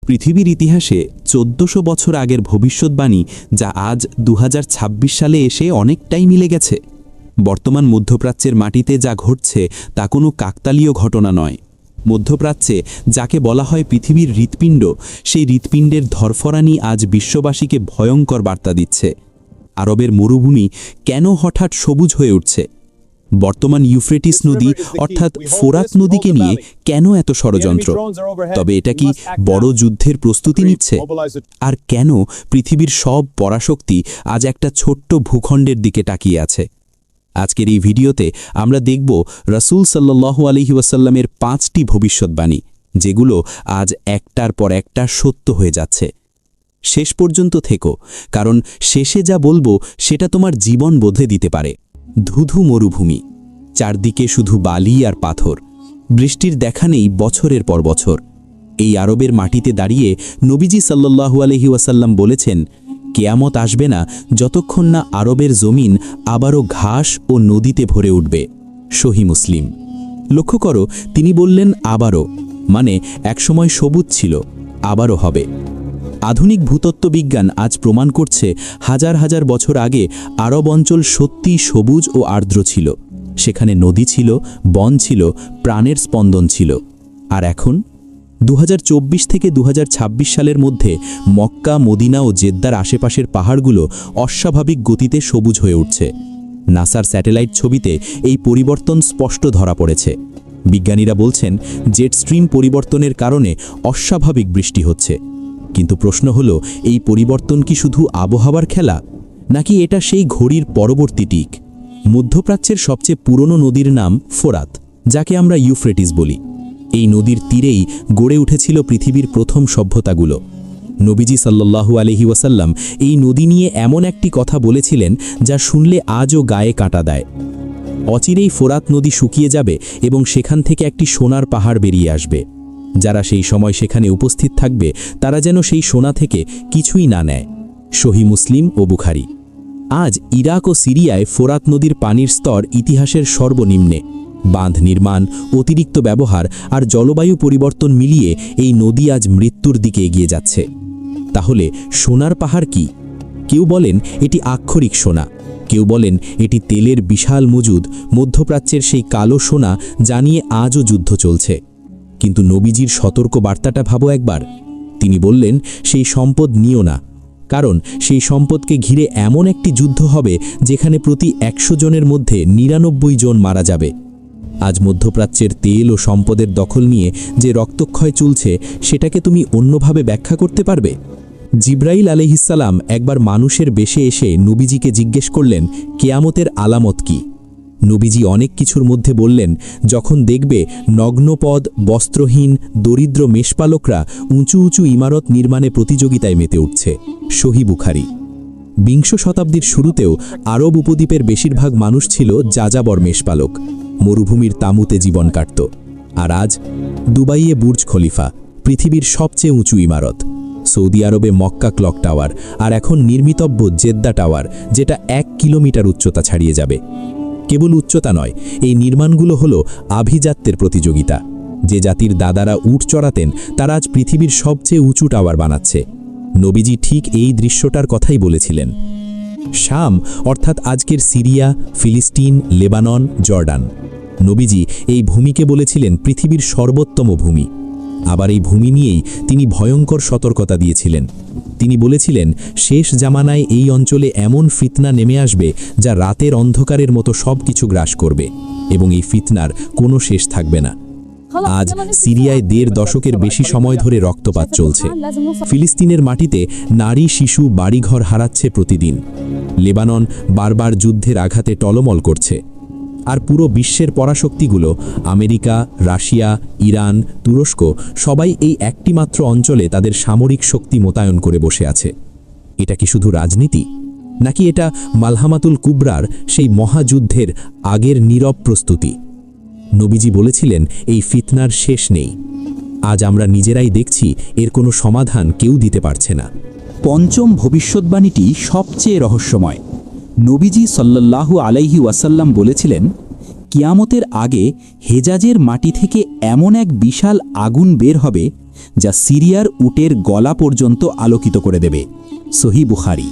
পৃথিবীর ইতিহাসে ১৪০০ বছর আগের ভবিষ্যৎবাণী যা আজ ২০২৬ সালে এসে অনেকটাই মিলে গেছে। বর্তমান মধ্যপ্রাচ্যের মাটিতে যা ঘটছে তা কোনো কাকতালীয় ঘটনা নয়। মধ্যপ্রাচ্যে যাকে বলা হয় পৃথিবীর হৃৎপিণ্ড, সেই হৃৎপিণ্ডের ধরফরানি আজ বিশ্ববাসীকে ভয়ঙ্কর বার্তা দিচ্ছে। আরবের মরুভূমি কেন হঠাৎ সবুজ হয়ে উঠছে? বর্তমান ইউফ্রেটিস নদী অর্থাৎ ফোরাত নদীকে নিয়ে কেন এত ষড়যন্ত্র? তবে এটা কি বড় যুদ্ধের প্রস্তুতি নিচ্ছে? আর কেন পৃথিবীর সব পরাশক্তি আজ একটা ছোট্ট ভূখণ্ডের দিকে তাকিয়ে আছে? আজকের এই ভিডিওতে আমরা দেখব রাসূল সাল্লাল্লাহু আলাইহি ওয়াসাল্লামের ৫টি ভবিষ্যৎবাণী, যেগুলো আজ একটার পর একটা সত্য হয়ে যাচ্ছে। শেষ পর্যন্ত থেকো, কারণ শেষে যা বলবো সেটা তোমার জীবন বদলে দিতে পারে। ধুধু মরুভূমি, চারদিকে শুধু বালি আর পাথর, বৃষ্টির দেখা নেই বছরের পর বছর। এই আরবের মাটিতে দাঁড়িয়ে নবীজি সাল্লাল্লাহু আলাইহি ওয়াসাল্লাম বলেছেন, কেয়ামত আসবে না যতক্ষণ না আরবের জমিন আবারও ঘাস ও নদীতে ভরে উঠবে। সহিহ মুসলিম। লক্ষ্য করো, তিনি বললেন আবারও, মানে একসময় সবুজ ছিল, আবারও হবে। আধুনিক ভূতত্ত্ববিজ্ঞান আজ প্রমাণ করছে হাজার হাজার বছর আগে আরব অঞ্চল সত্যিই সবুজ ও আর্দ্র ছিল। সেখানে নদী ছিল, বন ছিল, প্রাণের স্পন্দন ছিল। আর এখন ২০২৪ থেকে ২০২৬ সালের মধ্যে মক্কা, মদিনা ও জেদ্দার আশেপাশের পাহাড়গুলো অস্বাভাবিক গতিতে সবুজ হয়ে উঠছে। নাসার স্যাটেলাইট ছবিতে এই পরিবর্তন স্পষ্ট ধরা পড়েছে। বিজ্ঞানীরা বলছেন জেট স্ট্রিম পরিবর্তনের কারণে অস্বাভাবিক বৃষ্টি হচ্ছে। কিন্তু প্রশ্ন হলো, এই পরিবর্তন কি শুধু আবহাওয়ার খেলা, নাকি এটা সেই ঘড়ির পরবর্তী টিক? মধ্যপ্রাচ্যের সবচেয়ে পুরনো নদীর নাম ফোরাত, যাকে আমরা ইউফ্রেটিস বলি। এই নদীর তীরেই গড়ে উঠেছিল পৃথিবীর প্রথম সভ্যতাগুলো। নবীজি সাল্লাল্লাহু আলাইহি ওয়াসাল্লাম এই নদী নিয়ে এমন একটি কথা বলেছিলেন যা শুনলে আজও গায়ে কাঁটা দেয়। অচিরেই ফোরাত নদী শুকিয়ে যাবে এবং সেখান থেকে একটি সোনার পাহাড় বেরিয়ে আসবে। যারা সেই সময় সেখানে উপস্থিত থাকবে তারা যেন সেই সোনা থেকে কিছুই না নেয়। সহিহ মুসলিম ও বুখারী। আজ ইরাক ও সিরিয়ায় ফোরাত নদীর পানির স্তর ইতিহাসের সর্বনিম্নে। বাঁধ নির্মাণ, অতিরিক্ত ব্যবহার আর জলবায়ু পরিবর্তন মিলিয়ে এই নদী আজ মৃত্যুর দিকে এগিয়ে যাচ্ছে। তাহলে সোনার পাহাড় কি? কেউ বলেন এটি আক্ষরিক সোনা, কেউ বলেন এটি তেলের বিশাল মজুদ, মধ্যপ্রাচ্যের সেই কালো সোনা যা নিয়ে আজও যুদ্ধ চলছে। কিন্তু নবীজির সতর্ক বার্তাটা ভাবো একবার। তিনি বললেন, সেই সম্পদ নিও না, কারণ সেই সম্পদকে ঘিরে এমন একটি যুদ্ধ হবে যেখানে প্রতি ১০০ জনের মধ্যে ৯৯ জন মারা যাবে। আজ মধ্যপ্রাচ্যের তেল ও সম্পদের দখল নিয়ে যে রক্তক্ষয় চলছে, সেটাকে তুমি অন্যভাবে ব্যাখ্যা করতে পারবে? জিব্রাইল আলাইহিসসালাম একবার মানুষের বেশে এসে নবীজিকে জিজ্ঞেস করলেন, কেয়ামতের আলামত কি? নবীজি অনেক কিছুর মধ্যে বললেন, যখন দেখবে নগ্নপদ, বস্ত্রহীন, দরিদ্র মেষপালকরা উঁচু উঁচু ইমারত নির্মাণে প্রতিযোগিতায় মেতে উঠছে। সহিহ বুখারী। বিংশ শতাব্দীর শুরুতেও আরব উপদ্বীপের বেশিরভাগ মানুষ ছিল যাযাবর মেষপালক, মরুভূমির তাঁবুতে জীবন কাটত। আর আজ দুবাইয়ে বুর্জ খলিফা, পৃথিবীর সবচেয়ে উঁচু ইমারত। সৌদি আরবে মক্কা ক্লক টাওয়ার, আর এখন নির্মিতব্য জেদ্দা টাওয়ার, যেটা ১ কিলোমিটার উচ্চতা ছাড়িয়ে যাবে। কেবল উচ্চতা নয়, এই নির্মাণগুলো হলো আভিজাত্যের প্রতিযোগিতা। যে জাতির দাদারা উট চড়াতেন তারা আজ পৃথিবীর সবচেয়ে উঁচু টাওয়ার বানাচ্ছে। নবীজি ঠিক এই দৃশ্যটার কথাই বলেছিলেন। শাম অর্থাৎ আজকের সিরিয়া, ফিলিস্তিন, লেবানন, জর্ডান। নবীজি এই ভূমিকে বলেছিলেন পৃথিবীর সর্বোত্তম ভূমি। আবার এই ভূমি নিয়েই তিনি ভয়ঙ্কর সতর্কতা দিয়েছিলেন। তিনি বলেছিলেন, শেষ জামানায় এই অঞ্চলে এমন ফিতনা নেমে আসবে যা রাতের অন্ধকারের মতো সব কিছু গ্রাস করবে, এবং এই ফিতনার কোনো শেষ থাকবে না। আজ সিরিয়ায় ১.৫ দশকের বেশি সময় ধরে রক্তপাত চলছে। ফিলিস্তিনের মাটিতে নারী, শিশু, বাড়িঘর হারাচ্ছে প্রতিদিন। লেবানন বারবার যুদ্ধের আঘাতে টলমল করছে। আর পুরো বিশ্বের পরাশক্তিগুলো, আমেরিকা, রাশিয়া, ইরান, তুরস্ক, সবাই এই একটিমাত্র অঞ্চলে তাদের সামরিক শক্তি মোতায়েন করে বসে আছে। এটা কি শুধু রাজনীতি, নাকি এটা মালহামাতুল কুবরার সেই মহাযুদ্ধের আগের নীরব প্রস্তুতি? নবীজি বলেছিলেন, এই ফিতনার শেষ নেই। আজ আমরা নিজেরাই দেখছি এর কোনো সমাধান কেউ দিতে পারছে না। পঞ্চম ভবিষ্যৎবাণীটি সবচেয়ে রহস্যময়। নবীজি সাল্লাল্লাহু আলাইহি ওয়াসাল্লাম বলেছিলেন, কিয়ামতের আগে হেজাজের মাটি থেকে এমন এক বিশাল আগুন বের হবে যা সিরিয়ার উটের গলা পর্যন্ত আলোকিত করে দেবে। সহি বুখারী।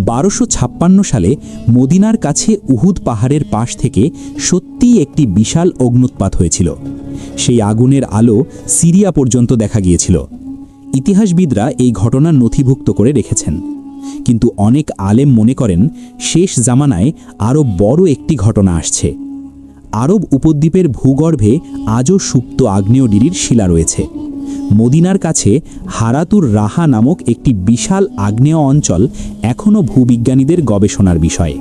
1256 সালে মদিনার কাছে উহুদ পাহাড়ের পাশ থেকে সত্যিই একটি বিশাল অগ্নুৎপাত হয়েছিল। সেই আগুনের আলো সিরিয়া পর্যন্ত দেখা গিয়েছিল। ইতিহাসবিদরা এই ঘটনা নথিভুক্ত করে রেখেছেন, কিন্তু অনেক আলেম মনে করেন শেষ জামানায় আরও বড় একটি ঘটনা আসছে। আরব উপদ্বীপের ভূগর্ভে আজও সুপ্ত আগ্নেয়গিরির শিলা রয়েছে। মদিনার কাছে হারাতুর রাহা নামক একটি বিশাল আগ্নেয় অঞ্চল এখনও ভূবিজ্ঞানীদের গবেষণার বিষয়।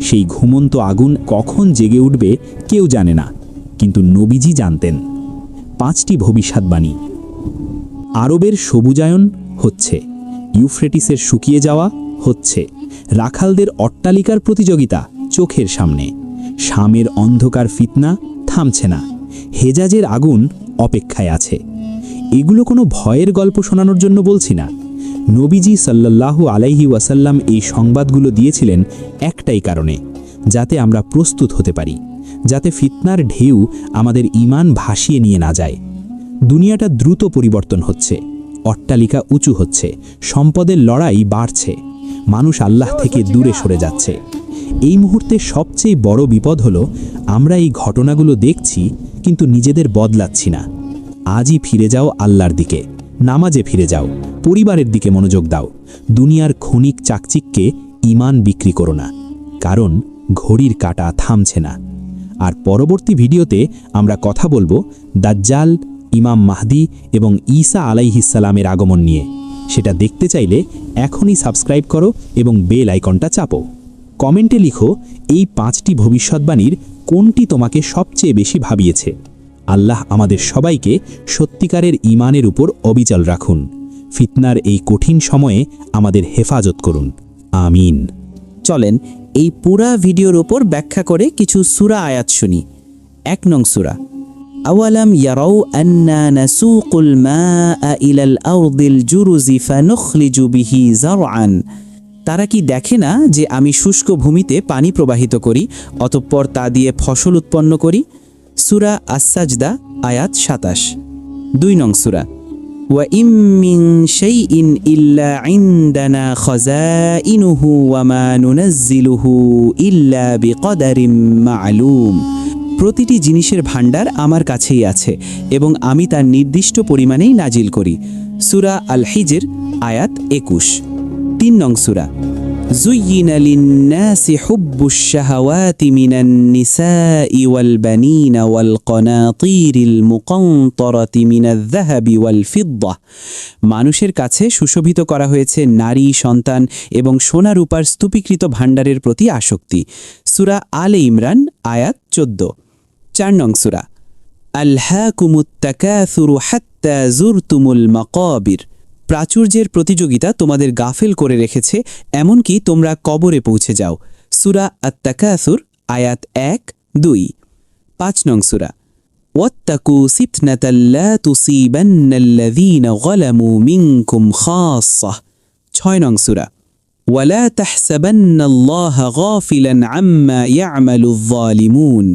সেই ঘুমন্ত আগুন কখন জেগে উঠবে কেউ জানে না, কিন্তু নবীজি জানতেন। 5টি ভবিষ্যদ্বাণী। আরবের সবুজায়ন হচ্ছে, ইউফ্রেটিসের শুকিয়ে যাওয়া হচ্ছে, রাখালদের অট্টালিকার প্রতিযোগিতা চোখের সামনে, শামের অন্ধকার ফিতনা থামছে না, হেজাজের আগুন অপেক্ষায় আছে। এগুলো কোনো ভয়ের গল্প শোনানোর জন্য বলছি না। নবীজি সাল্লাল্লাহু আলাইহি ওয়াসাল্লাম এই সংবাদগুলো দিয়েছিলেন একটাই কারণে, যাতে আমরা প্রস্তুত হতে পারি, যাতে ফিতনার ঢেউ আমাদের ঈমান ভাসিয়ে নিয়ে না যায়। দুনিয়াটা দ্রুত পরিবর্তন হচ্ছে, অট্টালিকা উঁচু হচ্ছে, সম্পদের লড়াই বাড়ছে, মানুষ আল্লাহ থেকে দূরে সরে যাচ্ছে। এই মুহূর্তে সবচেয়ে বড় বিপদ হলো আমরা এই ঘটনাগুলো দেখছি কিন্তু নিজেদের বদলাচ্ছি না। আজই ফিরে যাও আল্লাহর দিকে, নামাজে ফিরে যাও, পরিবারের দিকে মনোযোগ দাও। দুনিয়ার ক্ষণিক চাকচিক্যে ঈমান বিক্রি করো না, কারণ ঘড়ির কাঁটা থামছে না। আর পরবর্তী ভিডিওতে আমরা কথা বলবো দাজ্জাল, ইমাম মাহদি এবং ঈসা আলাইহিসসালামের আগমন নিয়ে। সেটা দেখতে চাইলে এখনই সাবস্ক্রাইব করো এবং বেল আইকনটা চাপো। কমেন্টে লিখো এই 5টি ভবিষ্যদ্বাণীর কোনটি তোমাকে সবচেয়ে বেশি ভাবিয়েছে। আল্লাহ আমাদের সবাইকে সত্যিকারের ঈমানের উপর অবিচল রাখুন। ফিতনার এই কঠিন সময়ে আমাদের হেফাজত করুন। আমিন। চলেন এই পুরা ভিডিওর ওপর ব্যাখ্যা করে কিছু সূরা আয়াত শুনি। 1 নং সূরা, আওয়ালাম ইয়ারাউ আন্না নাসুকুল মাআ ইলাল আরদিল জুরুজি ফানুখরিজু বিহি যারআন। তারা কি দেখে না যে আমি শুষ্ক ভূমিতে পানি প্রবাহিত করি, অতঃপর তা দিয়ে ফসল উৎপন্ন করি? সূরা আস-সাজদা আয়াত 27। 2 নং সূরা, ওয়া ইম মিন শাইইন ইল্লা ইনদানা খাযাইনুহু ওয়া মা নুনাজ্জিলুহু ইল্লা বিকদারিম মা'লুম। প্রতিটি জিনিসের ভাণ্ডার আমার কাছেই আছে এবং আমি তার নির্দিষ্ট পরিমাণেই নাজিল করি। সূরা আল হিজর আয়াত 21। 3 নং সূরা, যুয়িনা লিন-নাসি হুব্বুশ শাহাওয়াতি মিনান নিসাই ওয়াল বানিনা ওয়াল কনাতিরিল মুকানতারাতি মিনায-যাহাবি ওয়াল ফিদ্দাহ। মানুষের কাছে সুশোভিত করা হয়েছে নারী, সন্তান এবং সোনা রূপার স্তূপীকৃত ভাণ্ডারের প্রতি আসক্তি। সূরা আলে ইমরান আয়াত 14। 4 নং সূরা, আলহাকুমুত তাকাসুরু হাত্তা যুরতুমুল মাকাবির। প্রাচুর্যের প্রতিযোগিতা তোমাদের গাফেল করে রেখেছে, এমনকি তোমরা কবরে পৌঁছে যাও। সূরা আত-তাকাসুর আয়াত 1, 2। 5 নং সূরা, ওয়াত্তাকু সিতনাতাল লা তুসিবান্নাল্লাযীনা যালামু মিনকুম খাসসাহ। 6 নং সূরা, ওয়ালা তাহসাবান্নাল্লাহা গাফিলান আম্মা ইয়া'মালুয যালিমুন।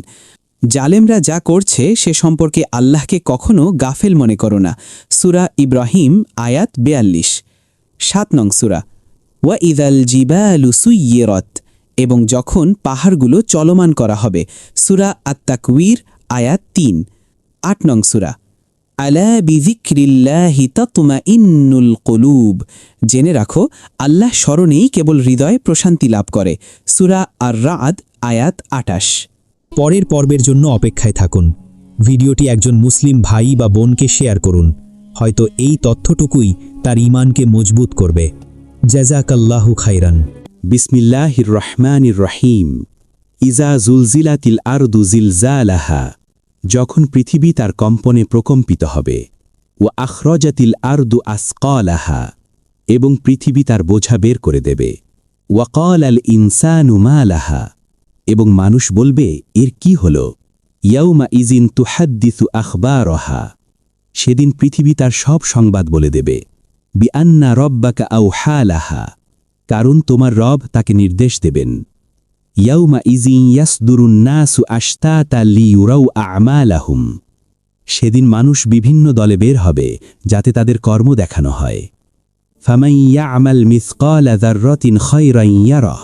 জালেমরা যা করছে সে সম্পর্কে আল্লাহকে কখনো গাফেল মনে করো না। সূরা ইব্রাহিম আয়াত 42। 7 নং সূরা, ওয়া ইযাল জিবালু সুয়্যিরাত। এবং যখন পাহাড়গুলো চলমান করা হবে। সূরা আত-তাকওয়ির আয়াত 3। 8 নং সূরা, আলা বিযিকরিল্লাহি তাতমাইন্নুল কুলুব। জেনে রাখো আল্লাহ স্মরণেই কেবল হৃদয় প্রশান্তি লাভ করে। সূরা আর-রা'দ আয়াত 28। পরের পর্বের জন্য অপেক্ষায় থাকুন। ভিডিওটি একজন মুসলিম ভাই বা বোনকে শেয়ার করুন, হয়তো এই তথ্যটুকুই তার ঈমানকে মজবুত করবে। জাযাকাল্লাহু খাইরান। বিসমিল্লাহির রহমানির রহিম। ইজা জুলজিলাতিল আরদু জিলজালাহা। যখন পৃথিবী তার কম্পনে প্রকম্পিত হবে। ওয়া আখরাজাতিল আরদু আসকালাহা। এবং পৃথিবী তার বোঝা বের করে দেবে। ওয়া ক্বালাল ইনসানু মা লাহা। এবং মানুষ বলবে এর কি হল? ইয়াউমা ইজিন তুহাদ্দিসু আখবারহা। সেদিন পৃথিবী তার সব সংবাদ বলে দেবে। বিআন্না রব্বাকা আওহা লাহা। কারণ তোমার রব তাকে নির্দেশ দেবেন। ইয়াউমা ইজিন ইয়াসদুরুন নাসু আশতাতা লিইউরাউ আমালাহুম। সেদিন মানুষ বিভিন্ন দলে বের হবে যাতে তাদের কর্ম দেখানো হয়। ফামান ইয়া'মাল মিসকালা যাররাতিন খায়রান ইয়ারাহ,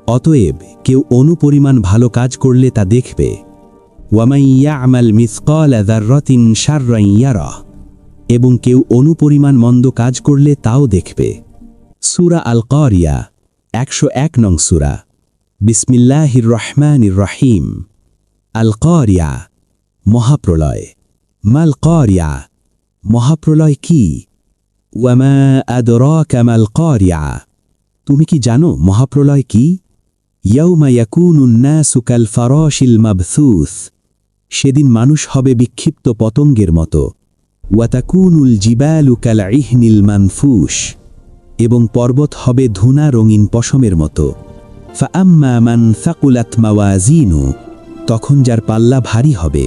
অতএব কেউ অনুপরিমাণ ভালো কাজ করলে তা দেখবে। ওয়ামান ইয়া'মাল মিসকালা যাররাতিন শাররান ইয়ারাহ, এবং কেউ অনুপরিমাণ মন্দ কাজ করলে তাও দেখবে। সূরা আল কারিয়া 101 নং সূরা। বিসমিল্লাহির রহমানির রহিম। আল কারিয়া, মহাপ্রলয়। মাল কারিয়া, মহাপ্রলয় কি? ওয়ামা আদরাকা মাল কারিয়া, তুমি কি জানো মহাপ্রলয় কি? ইয়াউমা ইয়াকুনুন নাসু কাল ফারাশিল মাবথুস, সেদিন মানুষ হবে বিক্ষিপ্ত পতঙ্গের মতো। ওয়া তাকুনুল জিবালু কাল ইহনিল মানফুস, এবং পর্বত হবে ধুনা রঙিন পশমের মতো। ফাআম্মা মান সাকুলাত মাওয়াজিনু, তখন যার পাল্লা ভারী হবে।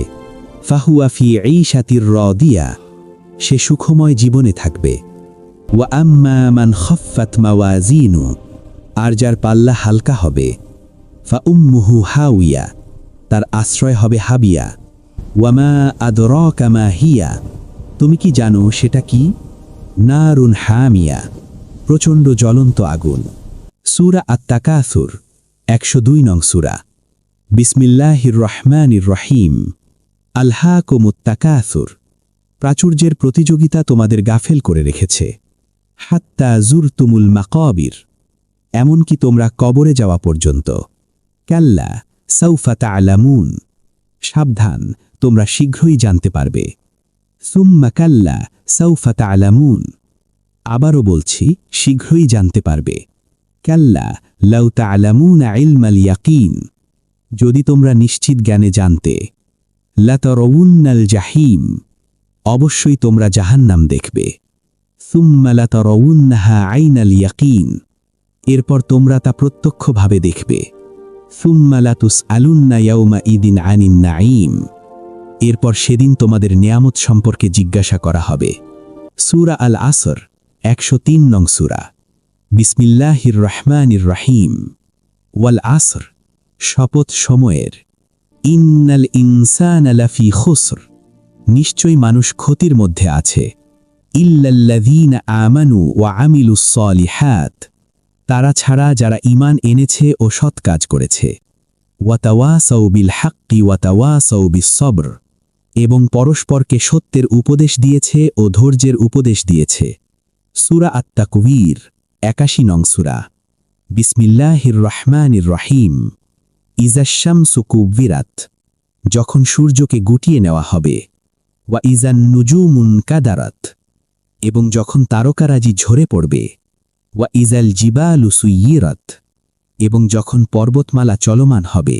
ফাহুয়া ফি ঈশাতির রাদিয়া, সে সুখময় জীবনে থাকবে। ওয়া আম্মা মান খাফফাত মাওয়াজিনু, আর যার পাল্লা হালকা হবে। ফাউম্মুহু হাউইয়া, তার আশ্রয় হবে হাবিয়া। ওয়ামা আদরাকা মা হিয়া, তুমি কি জানো সেটা কি? নারুন হামিয়া, প্রচণ্ড জ্বলন্ত আগুন। সূরা আত-তাকাসুর 102 নং সূরা। বিসমিল্লাহির রহমানির রহিম। আলহাকুমুত তাকাসুর, প্রাচুর্যের প্রতিযোগিতা তোমাদের গাফেল করে রেখেছে। হাত্তা জুরতুমুল মাকাবির, এমনকি তোমরা কবরে যাওয়া পর্যন্ত। কাল্লা সাউফা তা'লামুন, সাবধান তোমরা শীঘ্রই জানতে পারবে। সুম্মা কাল্লা সাউফা তা'লামুন, আবারও বলছি শীঘ্রই জানতে পারবে। কাল্লা লাউ তা'লামুনা ইলমাল ইয়াকিন, যদি তোমরা নিশ্চিত জ্ঞানে জানতে। লাতারাউন্নাল জাহিম, অবশ্যই তোমরা জাহান্নাম দেখবে। সুম্মা লাতারাউন্নাহা আইনাল ইয়াকিন, এরপর তোমরা তা প্রত্যক্ষভাবে দেখবে। সুম্মা লাতুসআলুন্না ইয়াউমা ইদিন আনিন নাঈম, এরপর সেদিন তোমাদের নিয়ামত সম্পর্কে জিজ্ঞাসা করা হবে। সূরা আল আসর 103 নং সূরা। বিসমিল্লাহির রহমানির রহিম। ওয়াল আসর, শপথ সময়ের। ইন্নাল ইনসানা লাফি খুসর, নিশ্চয়ই মানুষ ক্ষতির মধ্যে আছে। ইল্লাল্লাযীনা আমানু ওয়া আমিলুস সালিহাত, তারা ছাড়া যারা ঈমান এনেছে ও সৎ কাজ করেছে। ওয়া তাওয়াসাউ বিল হাক্কি ওয়া তাওয়াসাউ বিস সবর, এবং পরস্পরকে সত্যের উপদেশ দিয়েছে ও ধৈর্যের উপদেশ দিয়েছে। সূরা আত-তাকবীর 81 নং সূরা। বিসমিল্লাহির রহমানির রহিম। ইজাশ শামসু কুব্বিরাত, যখন সূর্যকে গুটিয়ে নেওয়া হবে। ওয়া ইজান নুজুমুন কাদারাত, এবং যখন তারকারাজি ঝরে পড়বে। ওয়া ইজাল জিবালু সুয়্যিরাত, এবং যখন পর্বতমালা চলমান হবে।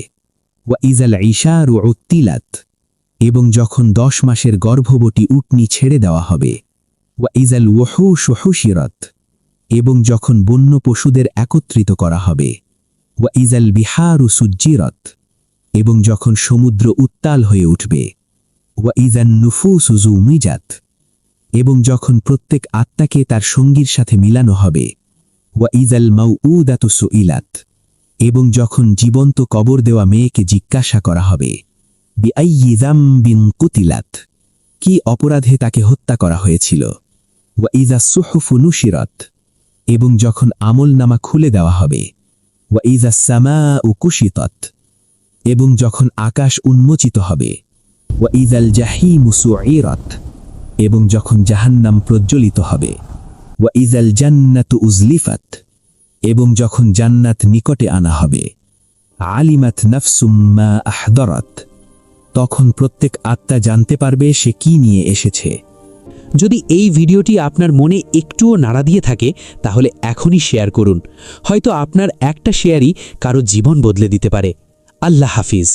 ওয়া ইজাল ঈশারু উত্তিলাত, এবং যখন 10 মাসের গর্ভবতী উটনি ছেড়ে দেওয়া হবে। ওয়া ইজাল ওহুশু হুশিরাত, এবং যখন বন্য পশুদের একত্রিত করা হবে। ওয়া ইজাল বিহারু সুজ্জিরাত, এবং যখন সমুদ্র উত্তাল হয়ে উঠবে। ওয়া ইজান নুফুসু জুমিজাত, এবং যখন প্রত্যেক আত্মাকে তার সঙ্গীর সাথে মিলানো হবে। ওয়া ইজাল মাউউদাতু সুইলাত, এবং যখন জীবন্ত কবর দেওয়া মেয়েকে জিজ্ঞাসা করা হবে। বিআইয়ি যামবিন কুতিলাত, কি অপরাধে তাকে হত্যা করা হয়েছিল। ওয়া ইজা সুহুফু নুশিরাত, এবং যখন আমলনামা খুলে দেওয়া হবে। ওয়া ইজা সামাউ কুশিতাত, এবং যখন আকাশ উন্মোচিত হবে। ওয়া ইজাল জাহিমু সুইরাত, এবং যখন জাহান্নাম প্রজ্বলিত হবে। ওয়া ইজাল জান্নাতু উজলিফাত, এবং যখন জান্নাত নিকটে আনা হবে। আলিমাত নাফসুম মা আহদারাত, তখন প্রত্যেক আত্মা জানতে পারবে সে কি নিয়ে এসেছে। যদি এই ভিডিওটি আপনার মনে একটুও নাড়া দিয়ে থাকে তাহলে এখনই শেয়ার করুন, হয়তো আপনার একটা শেয়ারই কারো জীবন বদলে দিতে পারে। আল্লাহ হাফিজ।